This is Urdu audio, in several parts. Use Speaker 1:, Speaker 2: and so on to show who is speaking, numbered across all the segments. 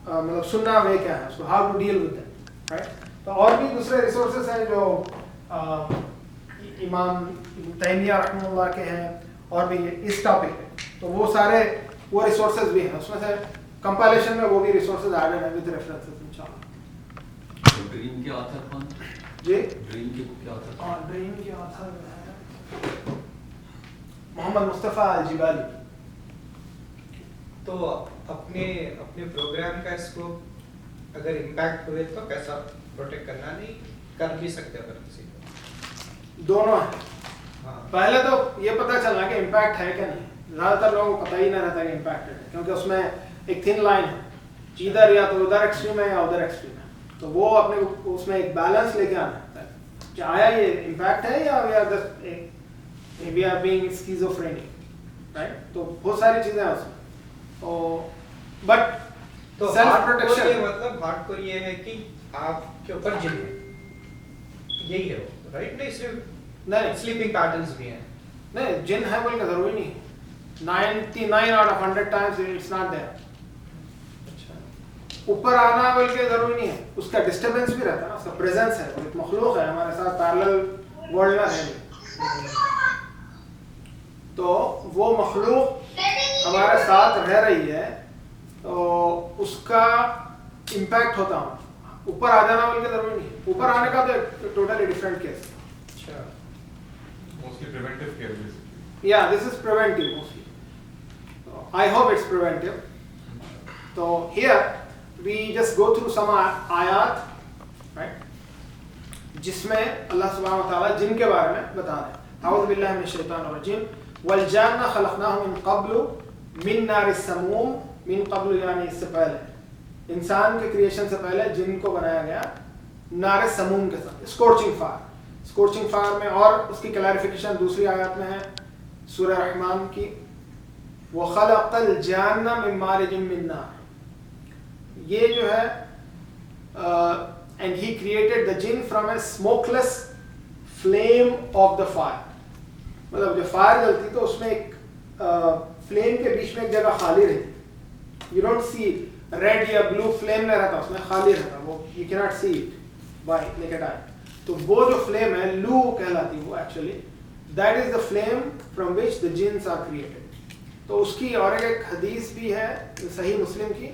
Speaker 1: مطلب سننا وے کیا ہے اس کو, how to deal with that, right. تو اور بھی دوسرے ریسورسز ہیں جو امام تیمیہ رحمہ اللہ کے ہیں اور بھی اس ٹاپک پہ, تو وہ سارے وہ ریسورسز بھی ہیں, اس میں سے کمپائلیشن میں وہ بھی ریسورسز ایڈڈ ہیں ود ریفرنسز انشاءاللہ.
Speaker 2: ڈریم کے آتھر کون
Speaker 1: جی
Speaker 2: ڈریم کے کیا آتھر؟
Speaker 1: ہاں ڈریم کے آتھر ہے محمد مصطفیٰ الجبالی.
Speaker 3: تو اپنے پروگرام کا اسکوپ اگر امپیکٹ ہوئے تو کیسا پروٹیکٹ کرنا, نہیں کر بھی سکتے اگر کسی کو؟
Speaker 1: دونوں ہیں. پہلے تو یہ پتہ چلنا کہ امپیکٹ ہے کہ نہیں. زیادہ تر لوگوں کو پتہ ہی نہ رہتا کہ امپیکٹ ہے, کیونکہ اس میں ایک تھن لائن ہے, ادھر یا تو ادھر ایکسٹریم ہے یا ادھر ایکسٹریم ہے. تو وہ اپنے اس میں ایک بیلنس لے کے آنا ہے کہ آیا یہ امپیکٹ ہے یا we are being schizophrenic, right. تو بہت ساری چیزیں ہیں اس میں. بٹ
Speaker 3: تو
Speaker 1: سیلف پروٹیکشن
Speaker 3: مطلب ہارڈ کور یہ ہے کہ آپ کے اوپر جن ہے, یہی ہے وہ, رائٹ. نہیں صرف
Speaker 1: نہیں
Speaker 3: سلیپنگ پیٹرنز بھی ہیں.
Speaker 1: نہیں جن ہے بول کے ضروری نہیں ہے. 99 out of 100 times it's not there. اوپر آنا بول کے ضروری نہیں ہے, اس کا ڈسٹربینس بھی رہتا ہے نا, اس کا پریزنس ہے, ایک مخلوق ہے ہمارے ساتھ پیرلل ورلڈ میں ہے, تو وہ مخلوق ہمارے ساتھ رہ رہی ہے تو اس کا امپیکٹ ہوتا ہے. اوپر آ جانا بول کے ضروری نہیں ہے. اوپر آنے کا تو ٹوٹلی ڈفرینٹ کیس.
Speaker 3: اچھا
Speaker 4: mostly preventive care basically.
Speaker 1: Yeah, this is preventive mostly. I hope it's preventive. So here we just go through some ayat, right? جس میں اللہ سبحانہ و تعالیٰ جن کے بارے میں بتا رہے ہیں. اعوذ باللہ من الشیطان الرجیم والجان خلقناہ من قبل من نار السموم. من قبل یعنی اس سے پہلے, انسان کے کریشن سے پہلے جن کو بنایا گیا نار سموم کے ساتھ, اسکورچنگ فائر. اسکورچنگ فائر میں اور اس کی کلیریفیکیشن دوسری آیات میں ہے سورہ رحمان کی, وَخَلَقَ الْجَانَّ مِن مَارِجٍ مِّن نَارٍ. یہ جو ہے and he created the jinn from a smokeless flame of the fire. مطلب جب فائر جلتی تو اس میں ایک فلیم کے بیچ میں ایک جگہ خالی رہتی. You don't see ریڈ یا بلو فلیم نہیں رہتا, اس میں خالی رہتا, وہ you cannot see it by naked eye. تو وہ جو فلیم ہے لو کہلاتی وہ actually, that is the flame from which the jinns are created. تو اس کی اور ایک حدیث بھی ہے صحیح مسلم کی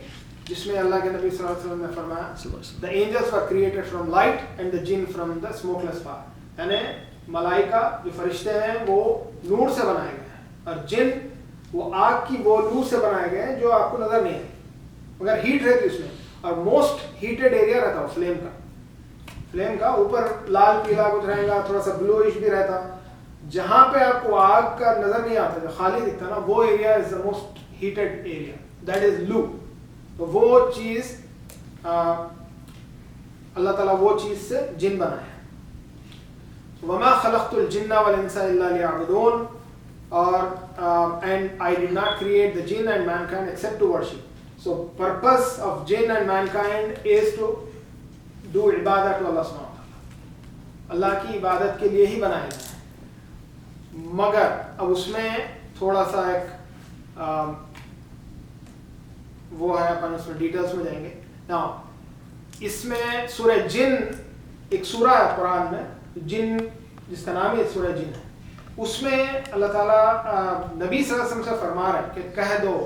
Speaker 1: جس میں اللہ کے نبی صلی اللہ علیہ وسلم نے فرمایا the angels were created from light and the jinn from the smokeless fire. یعنی ملائکہ جو فرشتے ہیں وہ نور سے بنائے گئے ہیں اور جن وہ آگ کی وہ لو سے بنائے گئے ہیں جو آپ کو نظر نہیں آئے, مگر ہیٹ رہتی اس میں, اور موسٹ ہیٹڈ ایریا رہتا ہے فلیم کا. فلیم کا اوپر لال پیلا کچھ رہے گا, تھوڑا سا بلوئش بھی رہتا. جہاں پہ آپ کو آگ کا نظر نہیں آتا, جو خالی دکھتا نا, وہ area is the most hated area, that is low. تو وہ چیز اللہ تعالیٰ وہ چیز سے جن بنایا. وما خلقت الجن والانس الا ليعبدون, اور and I did not create the jinn and mankind except to worship. So purpose of jinn and mankind is to do عبادت to Allah subhanahu wa ta'ala. اللہ کی عبادت کے لیے ہی بنائے گئے ہیں. مگر اب اس میں تھوڑا سا ایک وہ ہے, اپن اس میں ڈیٹیلس میں جائیں گے. Now اس میں سورہ جن ایک سورہ ہے قرآن میں, جن جس کا نام ہے سورہ جن ہے. اس میں اللہ تعالیٰ نبی صلی اللہ علیہ وسلم سے فرما رہے ہیں کہ کہہ دو,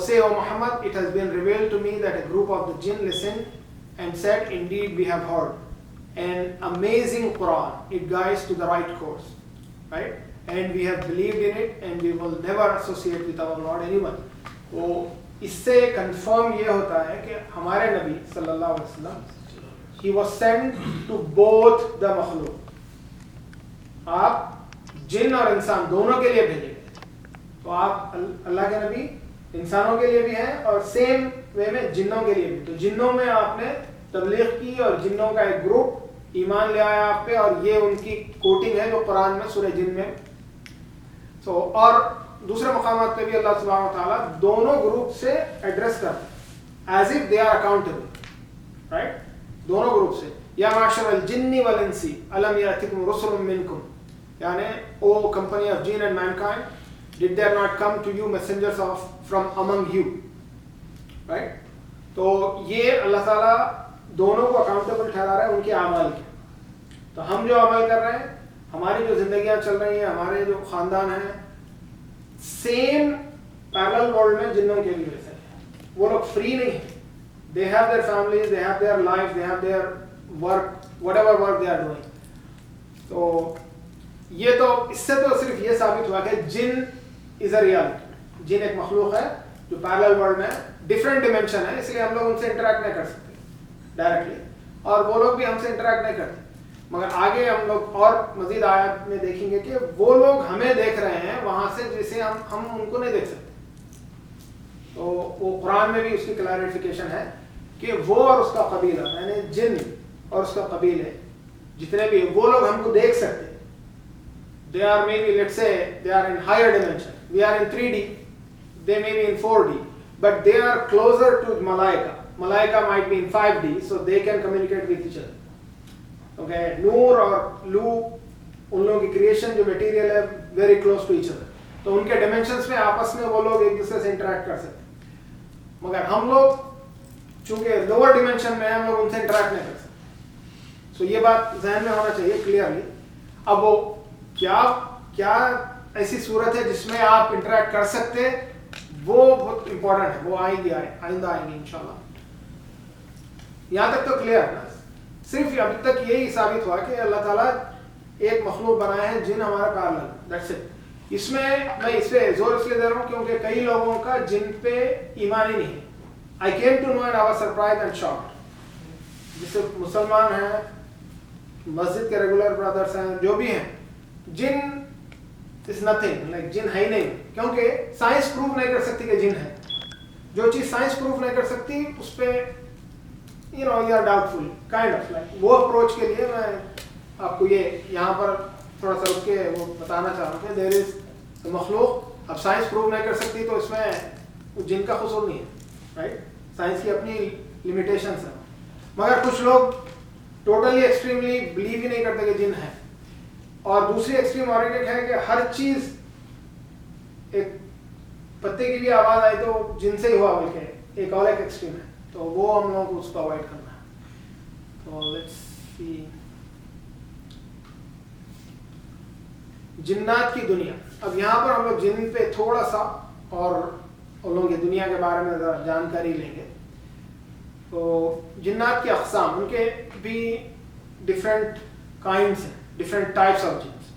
Speaker 1: say O Muhammad, it has been revealed to me that a group of the jinn listened and said, indeed we have heard an amazing Quran, it guides to the right course, right, and we have believed in it and we will never associate with our Lord anyone. وہ اس سے کنفرم یہ ہوتا ہے کہ ہمارے نبی صلی اللہ علیہ وسلم he was sent to both the مخلوق, آپ جن اور انسان دونوں کے لیے بھیجے گئے. تو آپ اللہ کے نبی انسانوں کے لیے بھی ہیں اور سیم وے میں جنوں کے لیے بھی. تو جنوں میں آپ نے تبلیغ کی اور جنوں کا ایک گروپ ایمان لے آیا آپ پہ, اور یہ ان کی کوٹنگ ہے جو قرآن میں سورہ جن میں. تو اور دوسرے مقامات پہ بھی اللہ سبحانہ و تعالیٰ دونوں گروپ سے ایڈریس کرتے as if they are accountable, right, دونوں گروپ سے. یا معشر الجن والانس الم یاتکم رسل منکم, یعنی O company of jinn and mankind, did there not come to you messengers from among you, right? تو یہ اللہ تعالیٰ دونوں کو اکاؤنٹیبل ٹھہرا رہا ہے ان کے اعمال کے. تو ہم جو عمل کر رہے ہیں, ہماری جو زندگیاں چل رہی ہیں, ہمارے جو خاندان ہیں, سیم پیرلل ورلڈ میں جنوں کے بھی ویسے ہیں. وہ لوگ فری نہیں ہیں. They have their families, they have their lives, they have their work, whatever work they are doing. تو یہ تو اس سے تو صرف یہ ثابت ہوا کہ جن از اے ریالٹی. جن ایک مخلوق ہے جو پیرلل ورلڈ میں ڈفرینٹ ڈیمینشن ہے, اس لیے ہم لوگ ان سے انٹریکٹ نہیں کر سکتے ڈائریکٹلی, اور وہ لوگ بھی ہم سے انٹریکٹ نہیں کرتے. مگر آگے ہم لوگ اور مزید آیات میں دیکھیں گے کہ وہ لوگ ہمیں دیکھ رہے ہیں وہاں سے جسے ہم ان کو نہیں دیکھ سکتے. تو وہ قرآن میں بھی اس کی کلیریفیکیشن ہے کہ وہ اور اس کا قبیلہ, یعنی جن اور اس کا قبیلے جتنے بھی وہ لوگ ہم کو دیکھ سکتے. They are maybe, let's say, they are in higher dimension. We are in 3D. They may be in 4D. But they are closer to Malaika. Malaika might be in 5D, so they can communicate with each other. Okay, Noor اور Lu, ان لوگوں کی کریشن جو میٹیریل ہے, very close to each other. تو ان کے ڈائمینشنس میں آپس میں وہ لوگ ایک دوسرے سے انٹریکٹ کر سکتے. مگر ہم لوگ چونکہ لوور ڈیمینشن میں ہم لوگ ان سے انٹریکٹ نہیں کر سکتے. سو یہ بات ذہن میں ہونا چاہیے کلیئرلی. اب وہ کیا ایسی صورت ہے جس میں آپ انٹریکٹ کر سکتے, وہ بہت امپورٹنٹ ہے. وہ آئندہ آئیں گے انشاءاللہ. یہاں تک تو کلیئر ہے نا. صرف ابھی تک یہی ثابت ہوا کہ اللہ تعالیٰ ایک مخلوق بنایا ہے جن ہمارا پیرلل, دیٹس اٹ. اس میں میں اس پہ زور اس لیے دے رہا ہوں کیونکہ کئی لوگوں کا جن پہ ایمان ہی نہیں ہے. I came to know and I was surprised and shocked. جسے مسلمان ہیں, مسجد کے ریگولر برادرس ہیں, جو بھی ہیں, جن is nothing, like جن ہے ہی نہیں, کیونکہ سائنس پروف نہیں کر سکتی کہ جن ہے. جو چیز سائنس پروف نہیں کر سکتی اس پہ you are doubtful, kind of like. وہ اپروچ کے لیے میں آپ کو یہ یہاں پر تھوڑا سا رک کے وہ بتانا چاہ رہا ہوں کہ دیر از مخلوق. اب سائنس پروف نہیں کر سکتی تو اس میں جن کا قصور نہیں ہے, رائٹ. سائنس کی اپنی لمیٹیشنس ہیں. مگر کچھ لوگ ٹوٹلی ایکسٹریملی بلیو ہی نہیں کرتے کہ جن ہے. اور دوسری ایکسٹریم اور ایک ہے کہ ہر چیز, ایک پتے کی بھی آواز آئی تو جن سے ہی ہوا بول کے, ایک اور ایک ایکسٹریم ہے. تو وہ ہم لوگوں کو اس کو اوائڈ کرنا ہے. تو لیٹس سی, جنات کی دنیا. اب یہاں پر ہم لوگ جن پہ تھوڑا سا اور ان لوگوں کی دنیا کے بارے میں ذرا جانکاری لیں گے. تو جنات کی اقسام, ان کے بھی ڈفرینٹ کائنڈس ہیں, ڈفرینٹ ٹائپس آف جنس.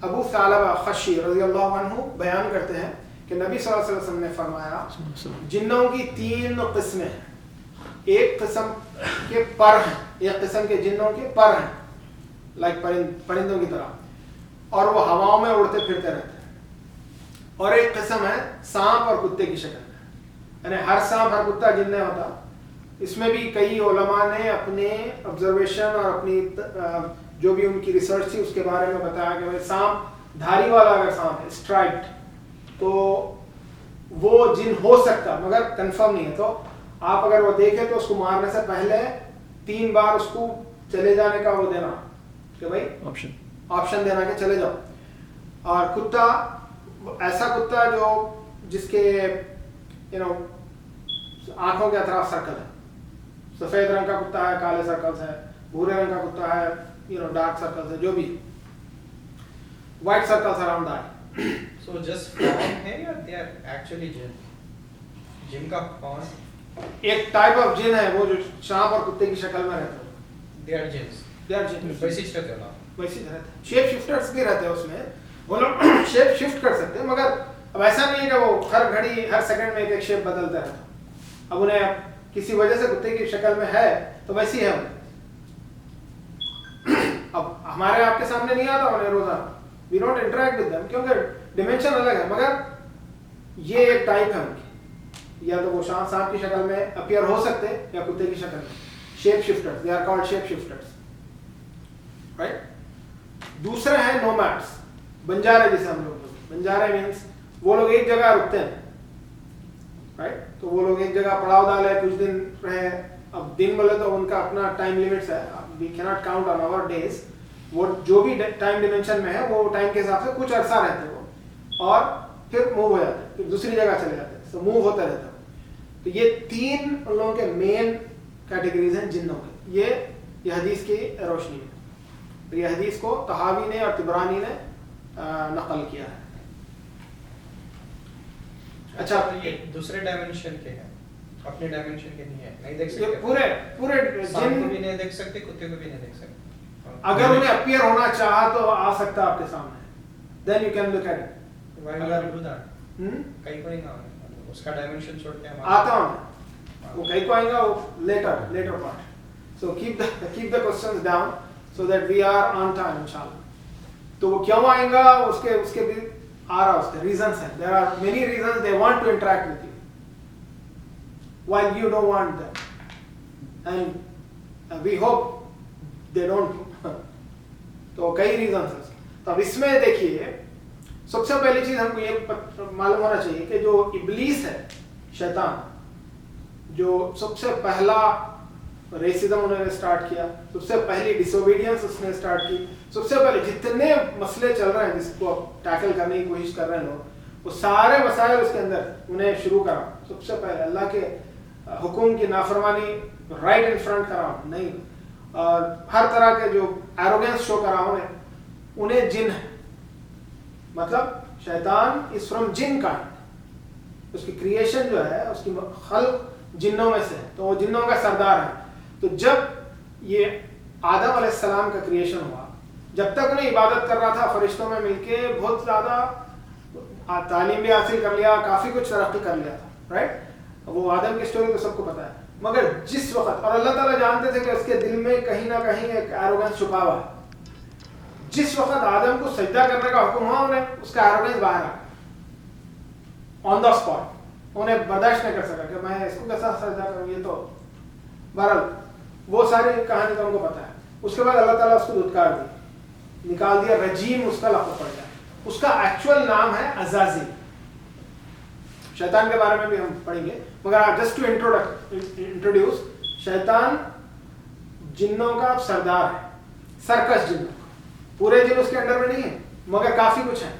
Speaker 1: ابو ثعلبہ خشی رضی اللہ عنہ بیان کرتے ہیں کہ نبی صلی اللہ علیہ وسلم نے فرمایا جنوں کی 3 قسمیں ہیں. ایک قسم کے پر ہیں, ایک قسم کے جنوں کے پر ہیں, لائک پرندوں کی طرح, اور وہ ہواؤں میں اڑتے پھرتے رہتے ہیں. اور ایک قسم ہے سانپ اور کتے کی شکل میں, یعنی ہر سانپ ہر کتا جن نہیں ہوتا. اس میں بھی کئی علماء نے اپنے آبزرویشن اور اپنی جو بھی ان کی ریسرچ تھی اس کے بارے میں بتایا کہ سانپ دھاری والا اگر سانپ ہے اسٹرائپڈ تو وہ جن ہو سکتا, مگر کنفرم نہیں ہے. تو آپ اگر وہ دیکھیں تو اس کو مارنے سے پہلے 3 بار اس کو چلے جانے کا وہ دینا کہ بھائی آپشن دینا کہ چلے جاؤ. اور کتا, ایسا کتا جو جس کے آنکھوں کے اطراف سرکل ہے, سفید رنگ کا کتا ہے, کالے سرکلز ہے, بھورے رنگ کا کتا ہے, ڈارک سرکلز ہے, جو بھی white circles around I.
Speaker 3: So just form ہے یا they are actually jinn? جن کا form
Speaker 1: ایک ٹائپ آف جن ہے وہ جو سانپ اور کتے کی شکل میں رہتا ہے.
Speaker 3: they are jinns.
Speaker 1: They are jinn.
Speaker 3: ویسے ہی رہتے ہیں.
Speaker 1: ویسے رہتے ہیں. شیپ شفٹرز بھی رہتے ہیں اس میں, وہ لوگ شیپ شفٹ کر سکتے ہیں. مگر اب ایسا نہیں ہے کہ وہ ہر گھڑی ہر سیکنڈ میں ایک شیپ بدلتا رہتا. اب انہیں کسی وجہ سے کتے کی شکل میں ہے تو ویسی ہے. اب ہمارے آپ کے سامنے نہیں آتا انہیں روزانہ, we don't interact with them کیونکہ ڈیمینشن الگ ہے. مگر یہ ایک ٹائپ ہے ان کی, یا تو وہ سانپ کی شکل میں اپیئر ہو سکتے یا کتے کی شکل میں. Shape shifters, they are called shape shifters, right. دوسرے ہیں نومیڈس, بنجارے جسے ہم لوگ, بنجارے مینس وہ لوگ ایک جگہ رکتے ہیں, رائٹ. تو وہ لوگ ایک جگہ پڑاؤ ڈالے, کچھ دن رہے. اب دن بولے تو ان کا اپنا ٹائم لیمٹس ہے, we can't count on our days. وہ جو بھی ٹائم ڈیمینشن میں ہے وہ ٹائم کے حساب سے کچھ عرصہ رہتے ہیں وہ, اور پھر موو ہو جاتے ہیں, پھر دوسری جگہ چلے جاتے ہیں. سو موو ہوتا رہتا ہے. تو یہ 3 ان لوگوں کے مین کیٹیگریز ہیں جنوں کے. یہ حدیث کی روشنی میں یہ حدیث کو طحاوی نے اور طبرانی نے نقل کیا ہے.
Speaker 3: اچھا یہ دوسرے ڈائمینشن کے ہیں, اپنے ڈائمینشن کے نہیں ہے, نہیں دیکھ
Speaker 1: یہ
Speaker 3: سکتے
Speaker 1: پورے
Speaker 3: جن کو بھی نہیں دیکھ سکتے, کتے کو بھی نہیں دیکھ سکتے.
Speaker 1: اگر انہیں اپیئر ہونا چاہا تو آ سکتا آپ کے سامنے, then you can look at it.
Speaker 3: کہیں کو نہیں اس کا ڈائمینشن چھوڑ کے
Speaker 1: آتا ہوں وہ کہیں کو آئیں گا وہ later part. So keep the questions down so that we are on time انشاءاللہ. تو وہ کیوں آئیں گا اس کے بھی آ رہا, اس کے ریزنس ہیں. There are many reasons they want to interact with you while you don't want them and we hope they don't. تو کئی ریزنس ہیں. تو اب اس میں دیکھیے سب سے پہلی چیز ہم کو یہ معلوم ہونا چاہیے کہ جو ابلیس ہے, شیطان, جو سب سے پہلا ریسزم انہوں نے اسٹارٹ کیا, سب سے پہلی ڈس اوبیڈینس اس نے اسٹارٹ کی, سب سے پہلے جتنے مسئلے چل رہے ہیں جس کو ٹیکل کرنے کی کوشش کر رہے ہیں لوگ, وہ سارے مسائل اس کے اندر انہیں شروع کرا. سب سے پہلے اللہ کے حکم کی نافرمانی رائٹ ان فرنٹ کرا نہیں, اور ہر طرح کے جو ایروگینس شو کرا انہیں جن ہے, مطلب شیطان از فرام جن کائنڈ, اس کی کریشن جو ہے اس کی خلق جنوں میں سے ہے, تو وہ جنوں کا سردار ہے. تو جب یہ آدم علیہ السلام کا کریشن ہوا, جب تک انہیں عبادت کر رہا تھا فرشتوں میں مل کے, بہت زیادہ تعلیم بھی حاصل کر لیا, کافی کچھ ترقی کر لیا تھا, رائٹ. وہ آدم کی سٹوری تو سب کو پتا ہے. مگر جس وقت, اور اللہ تعالیٰ جانتے تھے کہ اس کے دل میں کہیں نہ کہیں ایک ایروگنس چھپا ہوا ہے, جس وقت آدم کو سجدہ کرنے کا حکم ہوا انہیں اس کا ایروگنس باہر آ گیا آن دا اسپاٹ. انہیں برداشت نہیں کر سکا کہ میں اس کو کیسا سجدہ کروں. یہ تو بہرحال وہ ساری کہانی تو ہم کو پتا ہے. اس کے بعد اللہ تعالیٰ اس کو دھتکار دی, نکال دیا, رجیم اس کا لقب پڑ گیا. اس کا ایکچوئل نام ہے عزازیل. شیطان کے بارے میں بھی ہم پڑھیں گے, مگر جسٹ ٹو انٹروڈیوس, شیطان جنوں کا سردار ہے, سرکس جنوں کا. پورے جن اس کے انڈر میں نہیں ہے مگر کافی کچھ ہیں.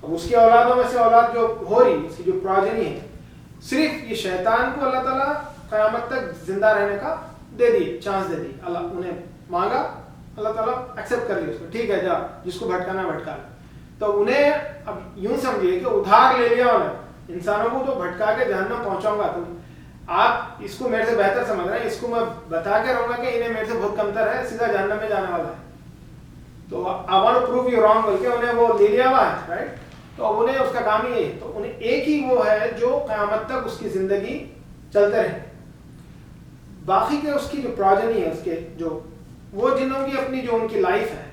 Speaker 1: اب اس کی اولادوں میں سے اولاد جو ہو رہی, اس کی جو پروجنی ہے, صرف یہ شیطان کو اللہ تعالیٰ قیامت تک زندہ رہنے کا دے دی, چانس دے دی. اللہ انہیں مانگا, اللہ تعالیٰ ایکسیپٹ کر لیا اس کو, ٹھیک ہے جا جس کو بھٹکانا بھٹکا لے. تو انہیں اب یوں سمجھیے کہ ادھار لے لیا انہیں, انسانوں کو تو بھٹکا کے جہنم پہنچاؤں گا. تو آپ اس کو میرے سے بہتر سمجھ رہے ہیں, اس کو میں بتا کے رہوں گا کہ انہیں میرے سے بہت کمتر ہے, سیدھا جہنم میں جانے والا ہے. تو I want to prove you wrong بول کے انہیں وہ لے لیا ہوا ہے, رائٹ. تو اب انہیں اس کا کام ہی ہے, تو انہیں ایک ہی وہ ہے جو قیامت تک اس کی زندگی چلتے رہے. باقی کے اس کی جو پروجنی ہے, اس کے جو وہ جنہوں کی اپنی جو ان کی لائف ہے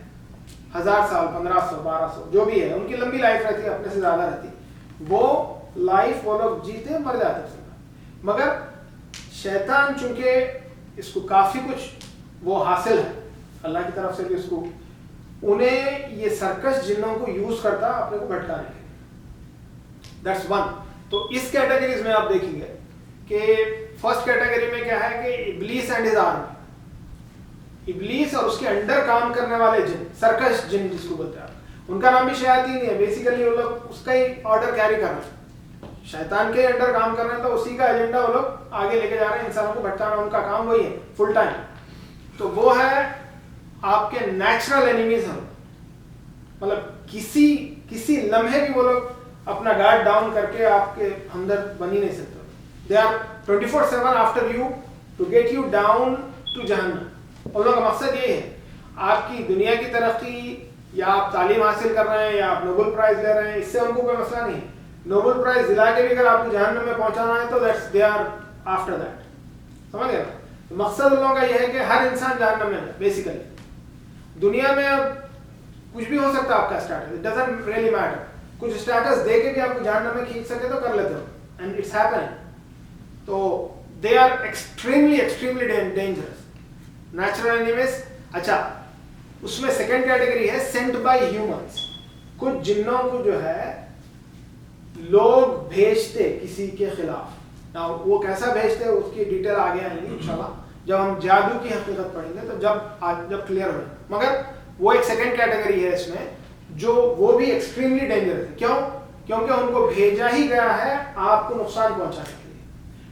Speaker 1: 1000 سال 1500 1200 جو بھی ہے, ان کی لمبی لائف رہتی ہے, اپنے سے زیادہ رہتی, وہ لائف وہ لوگ جیتے مر جاتے ہیں. مگر شیطان چونکہ اس کو کافی کچھ وہ حاصل ہے اللہ کی طرف سے بھی, اس کو انہیں یہ سرکش جنوں کو یوز کرتا اپنے کو بھٹکانے کے لیے. That's one. تو اس کیٹیگریز میں آپ دیکھیں گے کہ فرسٹ کیٹیگری میں کیا ہے کہ ابلیس اینڈ ہز آرمی. ابلیس اور اس کے انڈر کام کرنے والے جن, سرکش جن جس کو بولتے ہیں, ان کا نام بھی شیاطین ہی ہے. بیسیکلی وہ لوگ اس کا ہی آرڈر کیری کر رہے ہیں, شیطان کے انڈر کام کر رہے ہیں, تو اسی کا ایجنڈا وہ لوگ آگے لے کے جا رہے ہیں, انسانوں کو بھٹکانا ان کا کام وہی ہے فل ٹائم. تو وہ ہے آپ کے نیچرل اینیمیز ہیں, مطلب کسی لمحے بھی وہ لوگ اپنا گارڈ ڈاؤن کر کے آپ کے ہمدرد بن ہی نہیں سکتے. They are 24/7 after you to get you down to جہنم. ان لوگوں کا مقصد یہ ہے آپ کی دنیا کی ترقی, یا آپ تعلیم حاصل کر رہے ہیں, یا آپ نوبل پرائز لے رہے ہیں, اس سے ان کو کوئی مسئلہ نہیں ہے. نوبل پرائز دلا کے بھی اگر آپ کو جہنم میں پہنچانا ہے تو that's they are after that. سمجھ گئے؟ مقصد ان لوگوں کا یہ ہے کہ ہر انسان جہنم میں ہے. بیسیکلی دنیا میں اب کچھ بھی ہو سکتا ہے آپ کا status, it doesn't really matter. کچھ اسٹیٹس دے کے بھی آپ کو جہنم میں کھینچ سکے تو کر لیتے ہو, اینڈ اٹس ہیپننگ. تو they are extremely dangerous natural enemies. اچھا, اس میں سیکنڈ کیٹیگری ہے سینٹ بائی ہیومنس. کچھ جنوں کو جو ہے لوگ بھیجتے کسی کے خلاف. وہ کیسا بھیجتے اس کی ڈیٹیل آگے آئیں گی انشاءاللہ جب ہم جادو کی حقیقت پڑھیں گے, تو جب کلیئر ہوئے. مگر وہ ایک سیکنڈ کیٹیگری ہے اس میں جو وہ بھی ایکسٹریملی ڈینجرس ہے. کیوں؟ کیونکہ ان کو بھیجا ہی گیا ہے آپ کو نقصان پہنچانے کے لیے.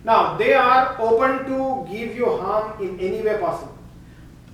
Speaker 1: Now they are open to give you harm in any way possible.